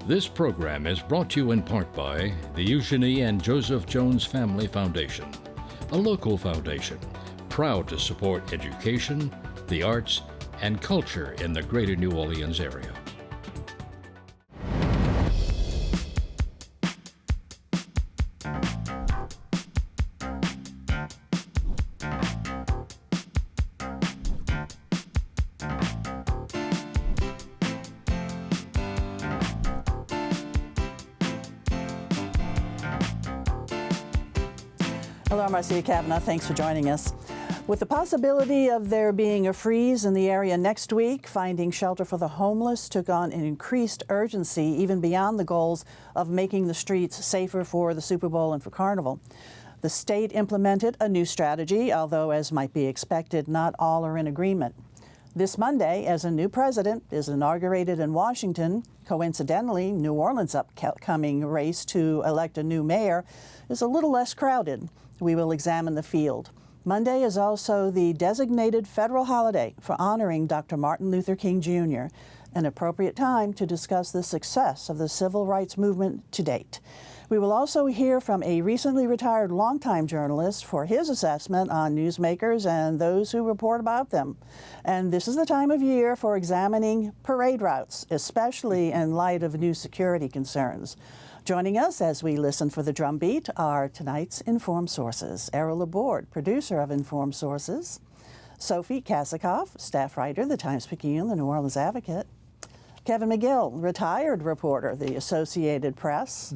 This program is brought to you in part by the Eugenie and Joseph Jones Family Foundation, a local foundation proud to support education, the arts, and culture in the greater New Orleans area. Hello, Marcia Kavanaugh. Thanks for joining us. With the possibility of there being a freeze in the area next week, finding shelter for the homeless took on an increased urgency, even beyond the goals of making the streets safer for the Super Bowl and for Carnival. The state implemented a new strategy, although, as might be expected, not all are in agreement. This Monday, as a new president is inaugurated in Washington, coincidentally, New Orleans' upcoming race to elect a new mayor is a little less crowded. We will examine the field. Monday is also the designated federal holiday for honoring Dr. Martin Luther King Jr., an appropriate time to discuss the success of the civil rights movement to date. We will also hear from a recently retired longtime journalist for his assessment on newsmakers and those who report about them. And this is the time of year for examining parade routes, especially in light of new security concerns. Joining us as we listen for the drumbeat are tonight's Informed Sources. Errol Laborde, producer of Informed Sources. Sophie Kasikoff, staff writer, The Times-Picayune, The New Orleans Advocate. Kevin McGill, retired reporter, The Associated Press.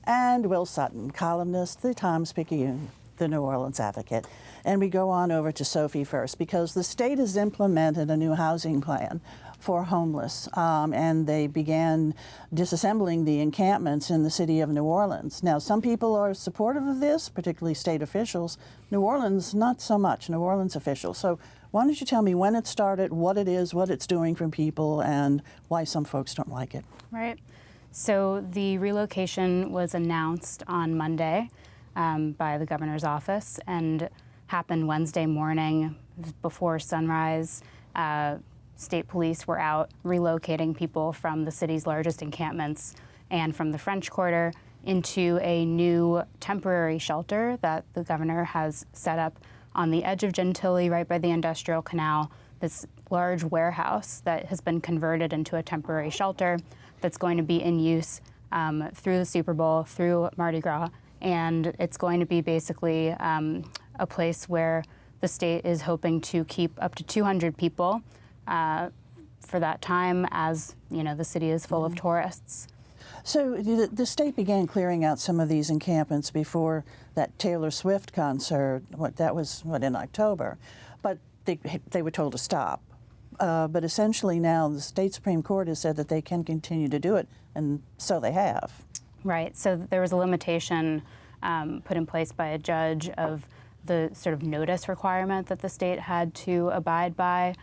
And Will Sutton, columnist, The Times-Picayune, The New Orleans Advocate. And we go on over to Sophie first, because the state has implemented a new housing plan for homeless, and they began disassembling the encampments in the city of New Orleans. Now, some people are supportive of this, particularly state officials. New Orleans, not so much, New Orleans officials. So why don't you tell me when it started, what it is, what it's doing for people, and why some folks don't like it? Right. So the relocation was announced on Monday by the governor's office and happened Wednesday morning before sunrise. State police were out relocating people from the city's largest encampments and from the French Quarter into a new temporary shelter that the governor has set up on the edge of Gentilly, right by the Industrial Canal, this large warehouse that has been converted into a temporary shelter that's going to be in use through the Super Bowl, through Mardi Gras, and it's going to be basically a place where the state is hoping to keep up to 200 people for that time, as you know, the city is full of tourists. So the state began clearing out some of these encampments before that Taylor Swift concert. That was in October, but they were told to stop. But essentially now the state Supreme Court has said that they can continue to do it, and so they have. Right. So there was a limitation put in place by a judge of the sort of notice requirement that the state had to abide by.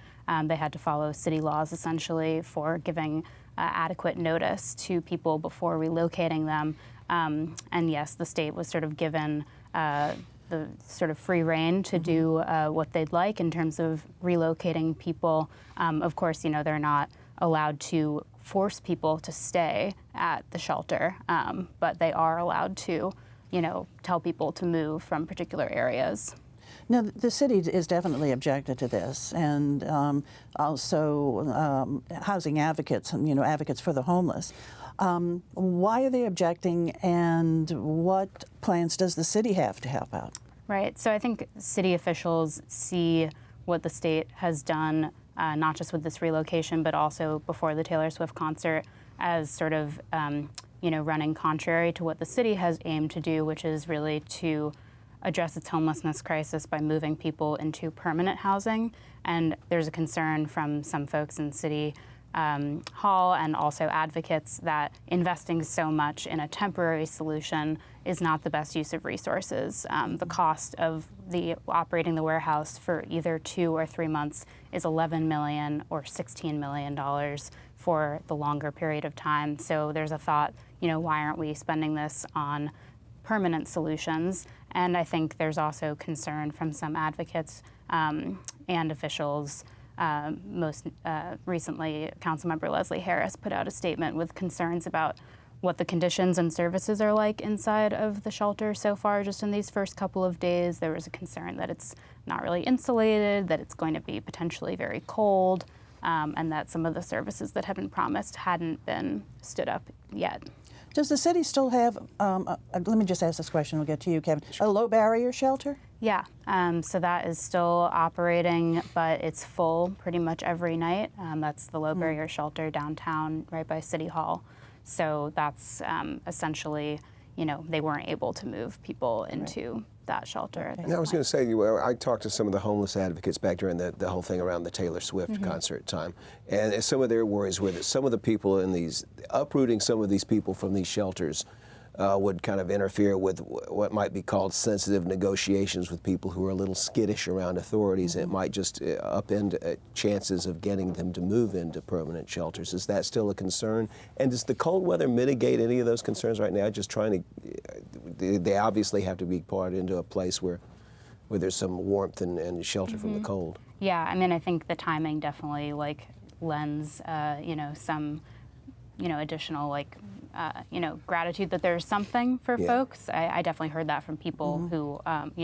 They had to follow city laws, essentially, for giving adequate notice to people before relocating them. And yes, the state was sort of given the sort of free rein to do what they'd like in terms of relocating people. Of course, you know, they're not allowed to force people to stay at the shelter, but they are allowed to, you know, tell people to move from particular areas. Now, the city is definitely objected to this, and also housing advocates, you know, advocates for the homeless. Why are they objecting, and what plans does the city have to help out? Right. So I think city officials see what the state has done, not just with this relocation, but also before the Taylor Swift concert, as sort of, you know, running contrary to what the city has aimed to do, which is really to address its homelessness crisis by moving people into permanent housing. And there's a concern from some folks in City Hall and also advocates that investing so much in a temporary solution is not the best use of resources. The cost of operating the warehouse for either 2 or 3 months is $11 million or $16 million for the longer period of time. So there's a thought, you know, why aren't we spending this on permanent solutions? And I think there's also concern from some advocates and officials Most recently, Councilmember Leslie Harris put out a statement with concerns about what the conditions and services are like inside of the shelter so far. Just in these first couple of days, there was a concern that it's not really insulated, that it's going to be potentially very cold, and that some of the services that had been promised hadn't been stood up yet. Does the city still have, let me just ask this question, we'll get to you, Kevin, a low barrier shelter? Yeah, so that is still operating, but it's full pretty much every night. That's the low barrier shelter downtown right by City Hall. So that's essentially, they weren't able to move people into that shelter. And I was going to say, I talked to some of the homeless advocates back during the whole thing around the Taylor Swift concert time, and some of their worries were that some of the people in these, uprooting some of these people from these shelters would kind of interfere with what might be called sensitive negotiations with people who are a little skittish around authorities. It might just upend chances of getting them to move into permanent shelters. Is that still a concern? And does the cold weather mitigate any of those concerns right now? Just trying to, they obviously have to be brought into a place where there's some warmth and shelter from the cold. Yeah, I mean, I think the timing definitely lends, some, additional gratitude that there's something for folks. I definitely heard that from people who,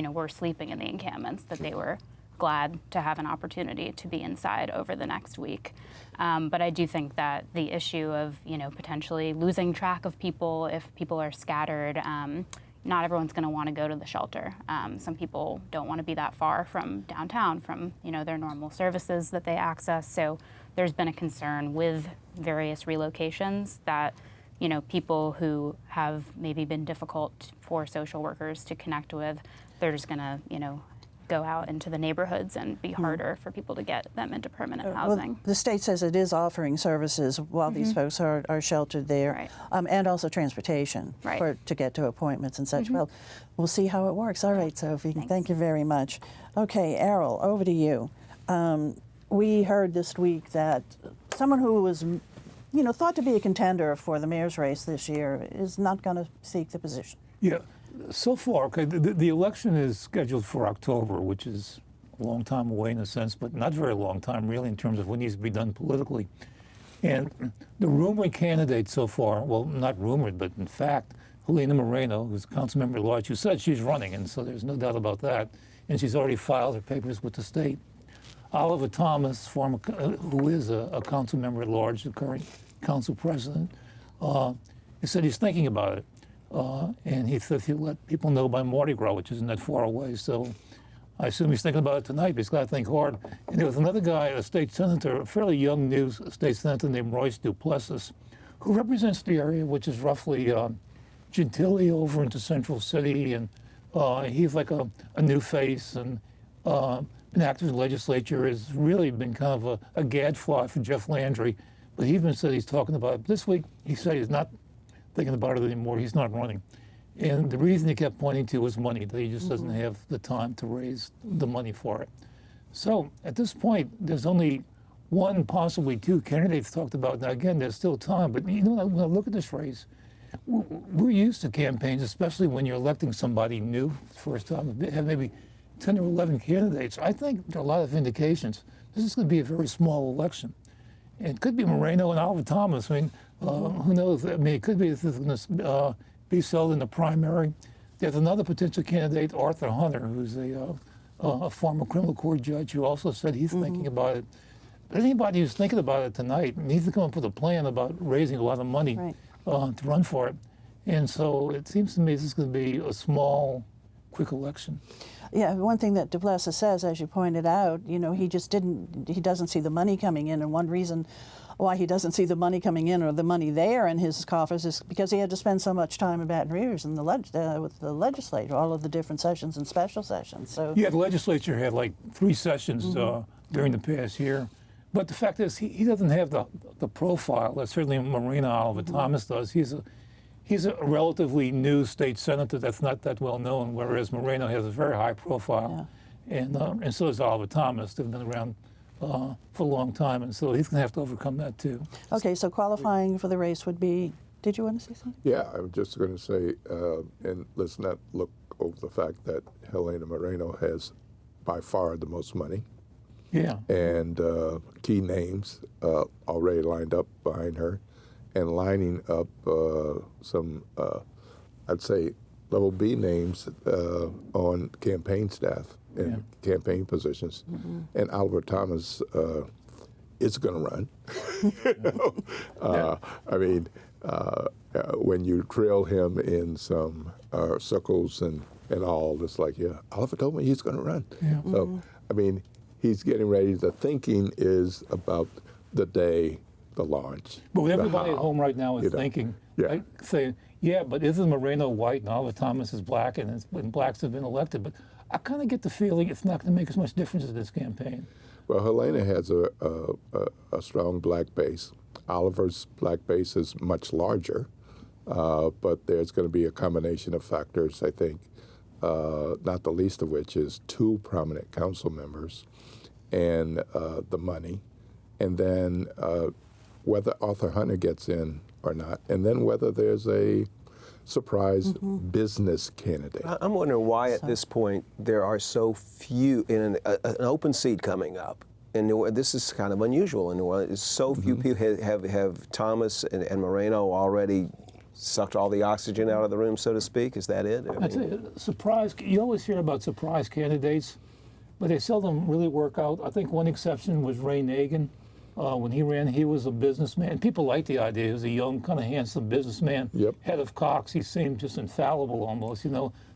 were sleeping in the encampments, that they were glad to have an opportunity to be inside over the next week. But I do think that the issue of, potentially losing track of people if people are scattered, not everyone's going to want to go to the shelter. Some people don't want to be that far from downtown, from, their normal services that they access. So there's been a concern with various relocations that people who have maybe been difficult for social workers to connect with, they're just going to, go out into the neighborhoods and be harder for people to get them into permanent housing. Well, the state says it is offering services while these folks are sheltered there, and also transportation to get to appointments and such. Well, we'll see how it works. All right, Sophie, thank you very much. Okay, Errol, over to you. We heard this week that someone who was thought to be a contender for the mayor's race this year is not going to seek the position. Yeah, so far, okay, the election is scheduled for October, which is a long time away in a sense, but not very long time really in terms of what needs to be done politically. And the rumored candidate so far, well, not rumored, but in fact, Helena Moreno, who's a council member at large, who said she's running, and so there's no doubt about that, and she's already filed her papers with the state. Oliver Thomas, who is a council member at large, the current council president, he said he's thinking about it. And he said he'll let people know by Mardi Gras, which isn't that far away. So I assume he's thinking about it tonight, but he's got to think hard. And there was another guy, a state senator, a fairly young new state senator named Royce Duplessis, who represents the area, which is roughly Gentilly over into Central City. And he's like a new face and been active in the legislature, has really been kind of a gadfly for Jeff Landry. But he even said he's talking about it. This week, he said he's not thinking about it anymore. He's not running. And the reason he kept pointing to was money, that he just doesn't have the time to raise the money for it. So at this point, there's only one, possibly two candidates talked about. Now, again, there's still time, but when I look at this race, we're used to campaigns, especially when you're electing somebody new first time, have maybe 10 or 11 candidates. I think there are a lot of indications. This is going to be a very small election. And it could be Moreno and Oliver Thomas. I mean, who knows? I mean, it could be this is going to be settled in the primary. There's another potential candidate, Arthur Hunter, who's a former criminal court judge, who also said he's thinking about it. But anybody who's thinking about it tonight needs to come up with a plan about raising a lot of money to run for it. And so it seems to me this is going to be a small, quick election. Yeah, one thing that Duplessis says, as you pointed out, he doesn't see the money coming in, and one reason why he doesn't see the money coming in or the money there in his coffers is because he had to spend so much time in Baton Rouge and with the legislature, all of the different sessions and special sessions. So yeah, the legislature had like 3 sessions during the past year. But the fact is, he doesn't have the profile that certainly Moreno Oliver Thomas does. He's a relatively new state senator that's not that well known, whereas Moreno has a very high profile, and so does Oliver Thomas. They've been around for a long time, and so he's going to have to overcome that too. Okay, so qualifying for the race would be. Did you want to say something? Yeah, I was just going to say, and let's not look over the fact that Helena Moreno has by far the most money. Yeah. and key names already lined up behind her, and lining up some, I'd say, level B names on campaign staff and campaign positions. And Oliver Thomas is going to run. I mean, when you trail him in some circles and all, it's like, yeah, Oliver told me he's going to run. Yeah. So, I mean, he's getting ready. The thinking is about the day, the launch. But the everybody at how, home right now is you know. thinking, Yeah. right, saying, yeah, but isn't Moreno white and Oliver Thomas is black and blacks have been elected? But I kind of get the feeling it's not going to make as much difference in this campaign. Well, Helena has a strong black base. Oliver's black base is much larger, but there's going to be a combination of factors, I think, not the least of which is 2 prominent council members and the money, and then whether Arthur Hunter gets in or not, and then whether there's a surprise business candidate. I'm wondering why at this point there are so few in an open seat coming up. In New Orleans, this is kind of unusual in New Orleans. So few people have Thomas and Moreno already sucked all the oxygen out of the room, so to speak. Is that it? I tell you, surprise, you always hear about surprise candidates, but they seldom really work out. I think one exception was Ray Nagin. When he ran, he was a businessman. People liked the idea. He was a young, kind of handsome businessman. Yep. Head of Cox, he seemed just infallible almost,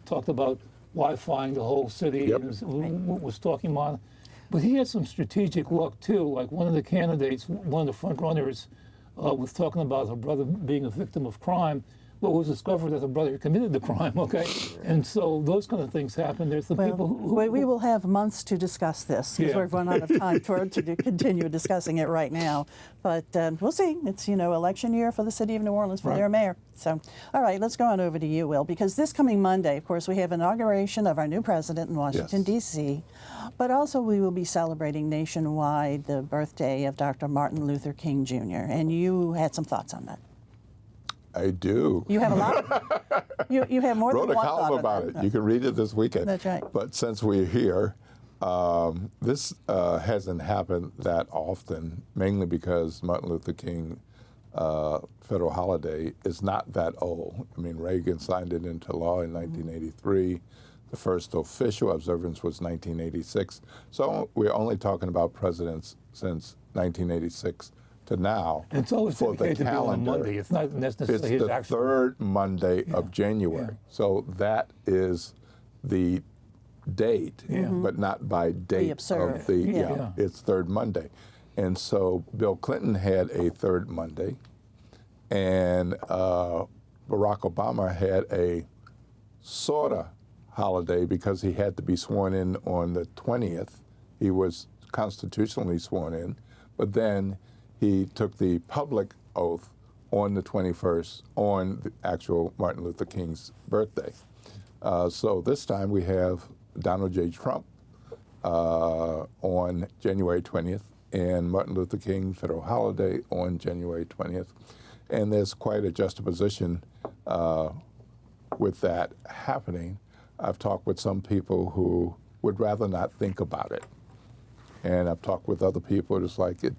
talked about Wi-Fiing the whole city Yep. and was talking about. But he had some strategic luck too. Like one of the candidates, one of the front runners, was talking about her brother being a victim of crime. Well, it was discovered that the brother committed the crime, okay? And so those kind of things happen. There's the people who we will have months to discuss this because Yeah. we've run out of time to continue discussing it right now. But we'll see. It's, election year for the city of New Orleans for their mayor. So, all right, let's go on over to you, Will, because this coming Monday, of course, we have inauguration of our new president in Washington, Yes. D.C., but also we will be celebrating nationwide the birthday of Dr. Martin Luther King, Jr., and you had some thoughts on that. I do. You have a lot. You have more Wrote than a one column thought about on it. that. You can read it this weekend. That's right. But since we're here, this hasn't happened that often, mainly because Martin Luther King federal holiday is not that old. I mean, Reagan signed it into law in 1983. The first official observance was 1986. So we're only talking about presidents since 1986 to now. And it's always for the indicated to be on a calendar. Monday. It's not necessarily It's his the actual. third Monday of January. Yeah. So that is the date, but not by date observed. of the, Yeah. it's third Monday. And so Bill Clinton had a third Monday, and Barack Obama had a sort of holiday because he had to be sworn in on the 20th. He was constitutionally sworn in, but then he took the public oath on the 21st, on the actual Martin Luther King's birthday. So this time we have Donald J. Trump on January 20th and Martin Luther King federal holiday on January 20th. And there's quite a juxtaposition with that happening. I've talked with some people who would rather not think about it. And I've talked with other people just like, it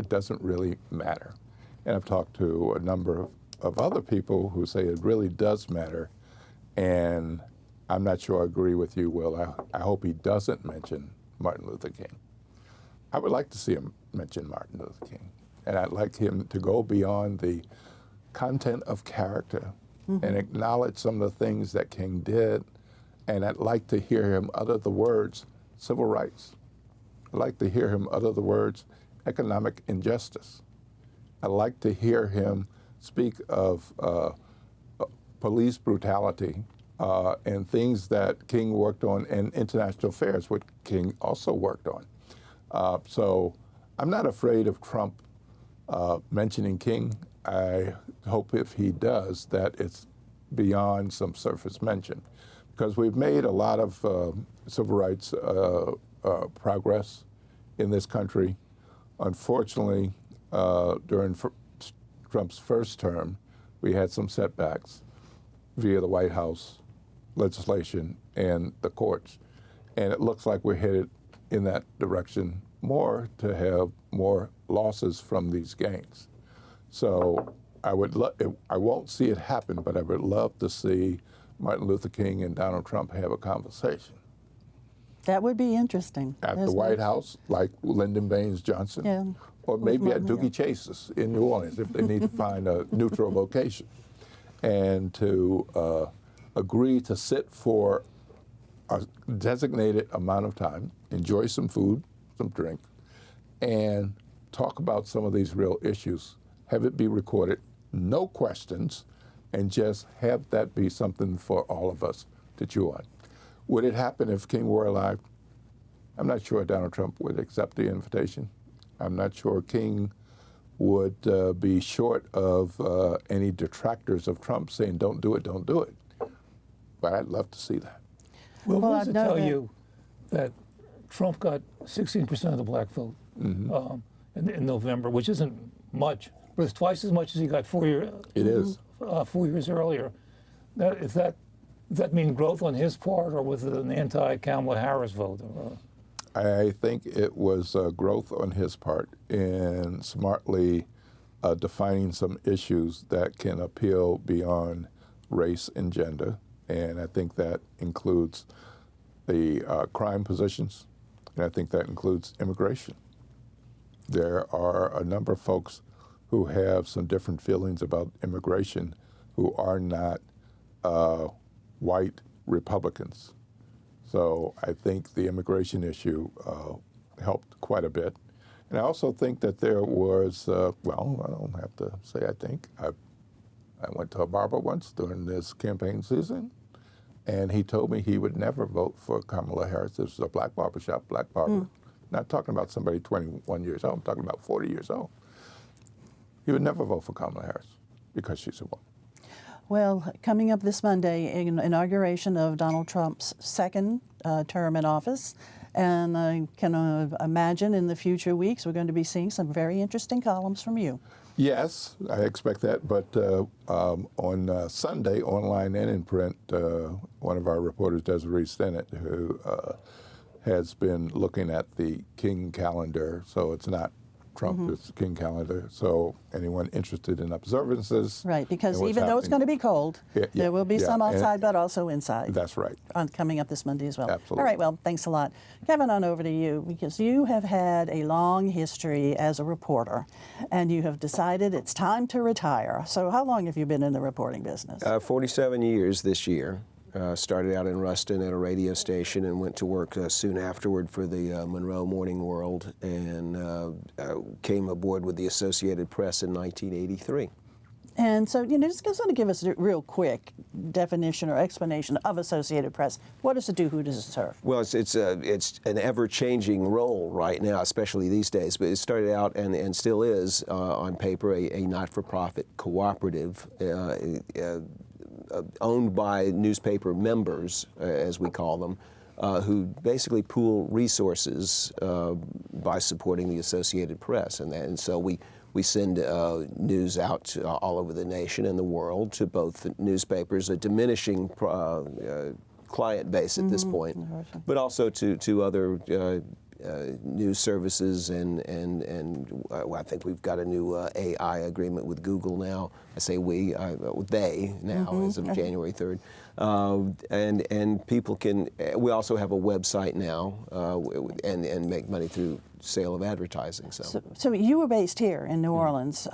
doesn't really matter. And I've talked to a number of other people who say it really does matter. And I'm not sure I agree with you, Will. I hope he doesn't mention Martin Luther King. I would like to see him mention Martin Luther King. And I'd like him to go beyond the content of character and acknowledge some of the things that King did. And I'd like to hear him utter the words civil rights. I'd like to hear him utter the words economic injustice. I'd like to hear him speak of police brutality and things that King worked on, and international affairs, which King also worked on. So I'm not afraid of Trump mentioning King. I hope if he does that it's beyond some surface mention, because we've made a lot of civil rights progress in this country. Unfortunately, during Trump's first term, we had some setbacks via the White House legislation and the courts. And it looks like we're headed in that direction more to have more losses from these gains. So I won't see it happen, but I would love to see Martin Luther King and Donald Trump have a conversation. That would be interesting. At the White House, like Lyndon Baines Johnson, Yeah. or maybe at Doogie Chase's in New Orleans if they need to find a neutral location, and to agree to sit for a designated amount of time, enjoy some food, some drink, and talk about some of these real issues. Have it be recorded, no questions, and just have that be something for all of us to chew on. Would it happen if King were alive? I'm not sure Donald Trump would accept the invitation. I'm not sure King would be short of any detractors of Trump saying, don't do it, don't do it. But I'd love to see that. Well, Well, what I does it know tell that- you that Trump got 16% of the black vote in November, which isn't much, but it's twice as much as he got 4 years. It is. 4 years earlier. Does that mean growth on his part, or was it an anti-Kamala Harris vote? I think it was growth on his part in smartly defining some issues that can appeal beyond race and gender. And I think that includes the crime positions, and I think that includes immigration. There are a number of folks who have some different feelings about immigration who are not white Republicans. So I think the immigration issue helped quite a bit. And I also think that there was, well, I don't have to say I think. I went to a barber once during this campaign season, and he told me he would never vote for Kamala Harris. This was a black barbershop, black barber. Not talking about somebody 21 years old, I'm talking about 40 years old. He would never vote for Kamala Harris because she's a woman. Well, coming up this Monday, inauguration of Donald Trump's second term in office. And I can imagine in the future weeks we're going to be seeing some very interesting columns from you. Yes, I expect that. But on Sunday, online and in print, one of our reporters, Desiree Stennett, who has been looking at the King calendar, so it's not Trump, it's the King calendar. So anyone interested in observances. Right, because and what's even though it's going to be cold, Yeah, there will be yeah, some and outside, but also inside. That's right. Coming up this Monday as well. Absolutely. All right, well, thanks a lot. Kevin, on over to you, because you have had a long history as a reporter, and you have decided it's time to retire. So how long have you been in the reporting business? 47 years this year. Started out in Ruston at a radio station and went to work soon afterward for the Monroe Morning World, and came aboard with the Associated Press in 1983. And so, just sort of give us a real quick definition or explanation of Associated Press. What does it do? Who does it serve? Well, it's an ever-changing role right now, especially these days. But it started out and still is on paper a not-for-profit cooperative owned by newspaper members, as we call them, who basically pool resources by supporting the Associated Press, and so we send news out to all over the nation and the world to both the newspapers, a diminishing client base at this point, but also to other news services, and I think we've got a new AI agreement with Google now. I say we, they now as of January 3rd. And people can, we also have a website now and make money through sale of advertising. So you were based here in New Orleans.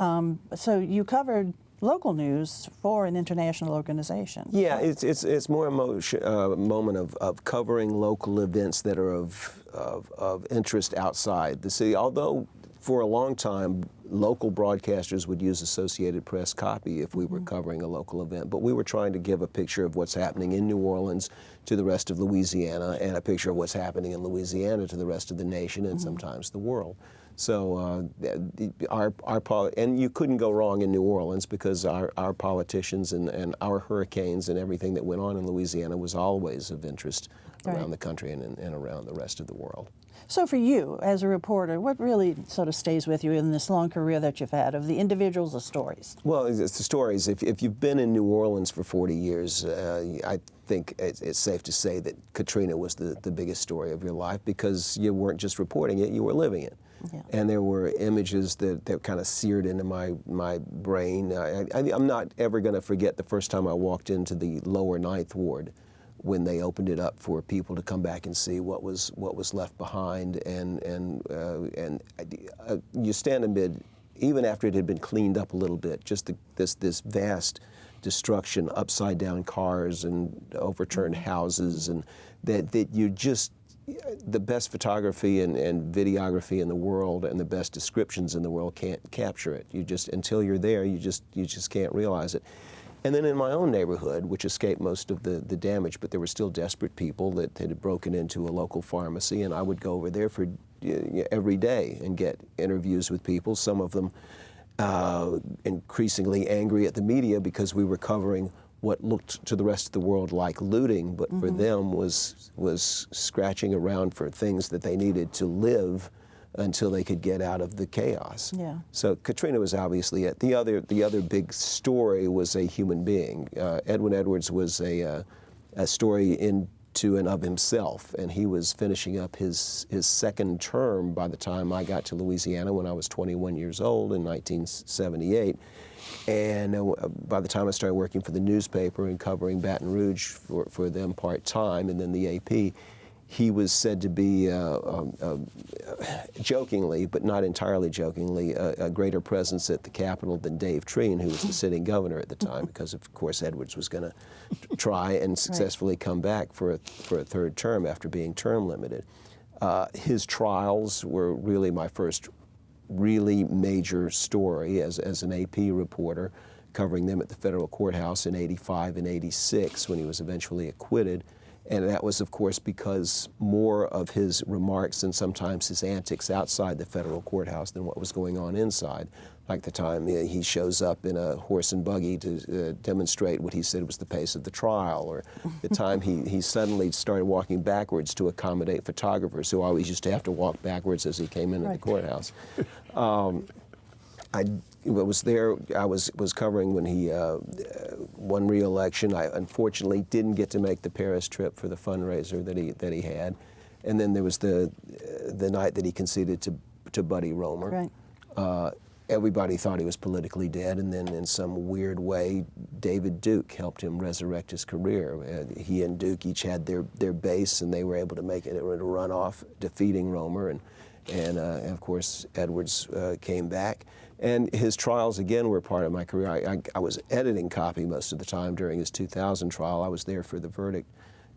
So you covered local news for an international organization. Yeah, it's more a moment of covering local events that are of interest outside the city. Although for a long time, local broadcasters would use Associated Press copy if we were covering a local event. But we were trying to give a picture of what's happening in New Orleans to the rest of Louisiana, and a picture of what's happening in Louisiana to the rest of the nation and sometimes the world. So and you couldn't go wrong in New Orleans, because our politicians and our hurricanes and everything that went on in Louisiana was always of interest around the country and around the rest of the world. So for you, as a reporter, what really sort of stays with you in this long career that you've had, of the individuals, the stories? Well, it's the stories. If you've been in New Orleans for 40 years, I think it's safe to say that Katrina was the biggest story of your life, because you weren't just reporting it, you were living it. Yeah. And there were images that kind of seared into my brain. I'm not ever going to forget the first time I walked into the lower Ninth Ward, when they opened it up for people to come back and see what was left behind, and you stand amid, even after it had been cleaned up a little bit, just this vast destruction, upside down cars and overturned houses, and that you just, the best photography and videography in the world and the best descriptions in the world can't capture it. You just, until you're there, you just can't realize it. And then in my own neighborhood, which escaped most of the damage, but there were still desperate people that had broken into a local pharmacy, and I would go over there for every day and get interviews with people, some of them increasingly angry at the media because we were covering what looked to the rest of the world like looting, but for them was scratching around for things that they needed to live until they could get out of the chaos. Yeah. So Katrina was obviously it. The other big story was a human being. Edwin Edwards was a story into and of himself, and he was finishing up his second term by the time I got to Louisiana when I was 21 years old in 1978. And by the time I started working for the newspaper and covering Baton Rouge for them part-time, and then the AP, he was said to be, jokingly, but not entirely jokingly, a greater presence at the Capitol than Dave Treen, who was the sitting governor at the time, because of course Edwards was going to try and successfully come back for a third term after being term limited. His trials were really my first really major story as an AP reporter, covering them at the federal courthouse in '85 and '86 when he was eventually acquitted. And that was, of course, because more of his remarks and sometimes his antics outside the federal courthouse than what was going on inside. Like the time he shows up in a horse and buggy to demonstrate what he said was the pace of the trial, or the time he suddenly started walking backwards to accommodate photographers who always used to have to walk backwards as he came into the courthouse. I was covering when he won re-election. I unfortunately didn't get to make the Paris trip for the fundraiser that he had, and then there was the night that he conceded to Buddy Roemer. Right. Everybody thought he was politically dead, and then in some weird way, David Duke helped him resurrect his career. He and Duke each had their base, and they were able to make it a runoff, defeating Roemer, and of course Edwards came back. And his trials, again, were part of my career. I was editing copy most of the time during his 2000 trial. I was there for the verdict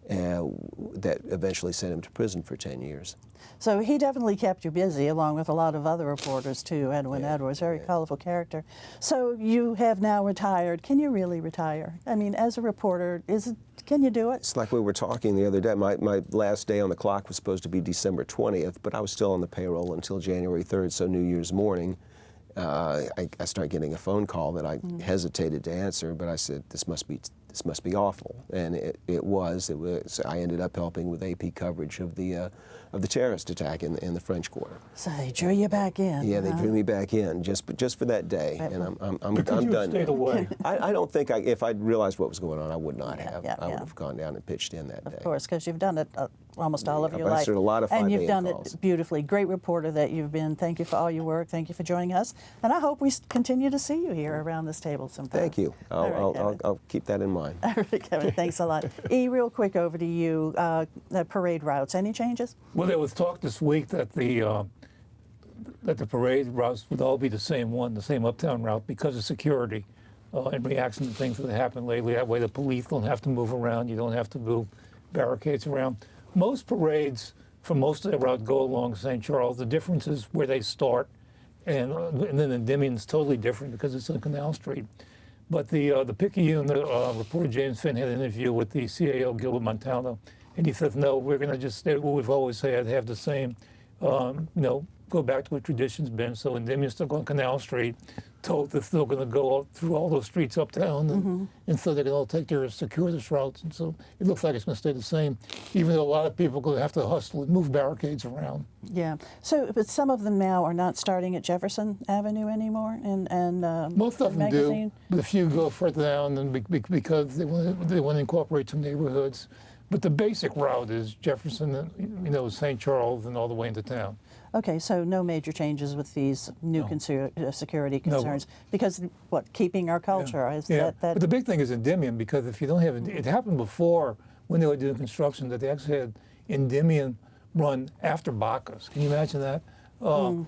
that eventually sent him to prison for 10 years. So he definitely kept you busy, along with a lot of other reporters, too. Edwin Edwards, very colorful character. So you have now retired. Can you really retire? I mean, as a reporter, can you do it? It's like we were talking the other day. My last day on the clock was supposed to be December 20th, but I was still on the payroll until January 3rd, so New Year's morning. I started getting a phone call that I hesitated to answer, but I said, this must be awful, and it was. I ended up helping with AP coverage of the terrorist attack in the French Quarter. So they drew you back in. Yeah, they drew me back in just for that day, and I'm done. Stayed away. I don't think if I'd realized what was going on, I would not have. I would have gone down and pitched in that day. Of course, because you've done it almost all of your I've life. answered a lot of 5 and you've done calls. it beautifully. Great reporter that you've been. Thank you for all your work. Thank you for joining us. And I hope we continue to see you here around this table sometime. Thank you. I'll keep that in mind. All right, Kevin, thanks a lot. E, real quick over to you. Parade routes, any changes? Well, there was talk this week that the parade routes would all be the same uptown route, because of security, in reaction to things that happened lately. That way the police don't have to move around. You don't have to move barricades around. Most parades for most of the route go along St. Charles. The difference is where they start, and then Endymion's totally different because it's on Canal Street. But the Picayune reporter James Finn had an interview with the CAO Gilbert Montano, and he said, no, we're going to just stay what we've always had, have the same, go back to what tradition's been. So Endymion's still on Canal Street, told they're still going to go through all those streets uptown, and so they can all take their circuitous routes. And so it looks like it's going to stay the same, even though a lot of people are going to have to hustle and move barricades around. Yeah. So, but some of them now are not starting at Jefferson Avenue anymore, and Most of them Magazine? do, but a few go further down, and because they want to incorporate some neighborhoods. But the basic route is Jefferson, St. Charles, and all the way into town. Okay, so no major changes with these new security concerns, because what, keeping our culture is that. But the big thing is Endymion, because if you don't have it happened before when they were doing construction that they actually had Endymion run after Bacchus. Can you imagine that? And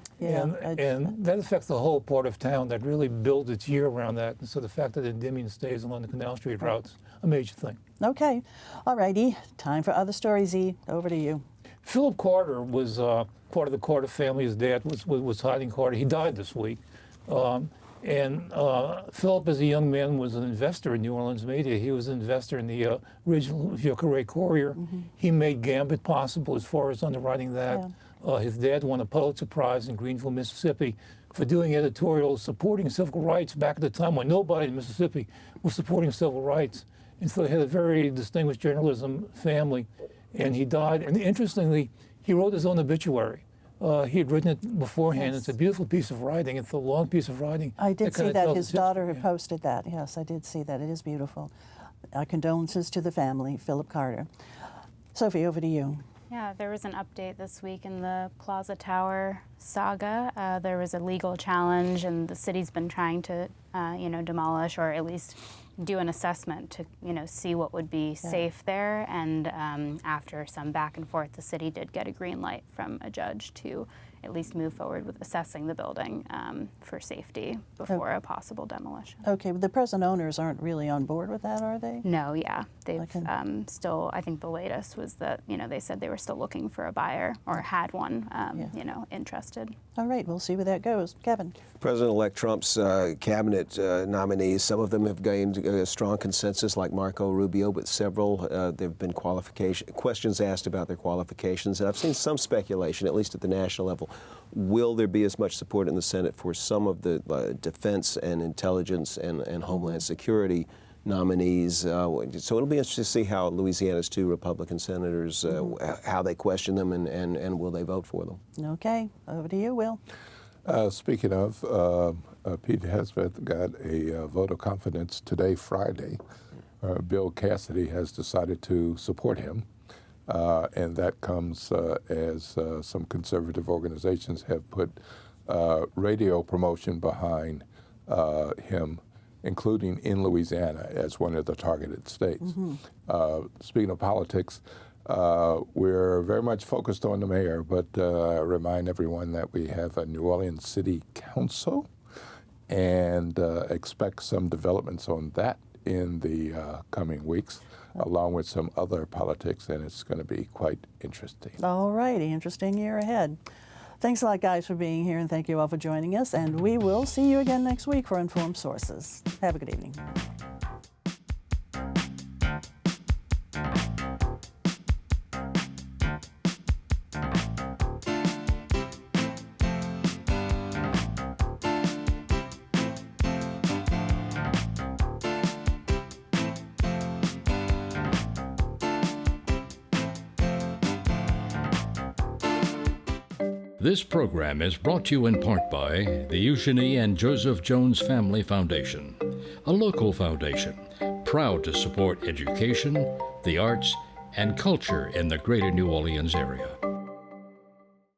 that affects the whole part of town that really builds its year around that. And so the fact that Endymion stays along the Canal Street route's a major thing. Okay, all righty. Time for other stories. E, over to you. Philip Carter was part of the Carter family. His dad was hiding Carter. He died this week. Philip, as a young man, was an investor in New Orleans media. He was an investor in the original Vieux Courier. He made Gambit possible as far as underwriting that. His dad won a Pulitzer Prize in Greenville, Mississippi, for doing editorials supporting civil rights back at the time when nobody in Mississippi was supporting civil rights. And so he had a very distinguished journalism family. And he died. And interestingly, he wrote his own obituary. He had written it beforehand. Yes. It's a beautiful piece of writing. It's a long piece of writing. I did see kinda that. tells His his daughter history. had posted that. Yes, I did see that. It is beautiful. Our condolences to the family, Philip Carter. Sophie, over to you. Yeah, there was an update this week in the Plaza Tower saga. There was a legal challenge, and the city's been trying to, demolish or at least do an assessment to, see what would be safe there. And after some back and forth, the city did get a green light from a judge to at least move forward with assessing the building for safety before a possible demolition. Okay, but the present owners aren't really on board with that, are they? No, yeah, they've still. I think the latest was that they said they were still looking for a buyer or had one, interested. All right, we'll see where that goes. Kevin. President-elect Trump's cabinet nominees, some of them have gained a strong consensus, like Marco Rubio, but several, there have been questions asked about their qualifications. And I've seen some speculation, at least at the national level. Will there be as much support in the Senate for some of the defense and intelligence and homeland security nominees? So it'll be interesting to see how Louisiana's two Republican senators, how they question them and will they vote for them. Okay, over to you, Will. Speaking of, Pete Hesbeth got a vote of confidence today, Friday. Bill Cassidy has decided to support him. And that comes as some conservative organizations have put radio promotion behind him, including in Louisiana as one of the targeted states. Speaking of politics, we're very much focused on the mayor, but I remind everyone that we have a New Orleans City Council and expect some developments on that in the coming weeks, along with some other politics, and it's going to be quite interesting. All righty, interesting year ahead. Thanks a lot, guys, for being here, and thank you all for joining us. And we will see you again next week for Informed Sources. Have a good evening. This program is brought to you in part by the Eugenie and Joseph Jones Family Foundation, a local foundation proud to support education, the arts, and culture in the greater New Orleans area.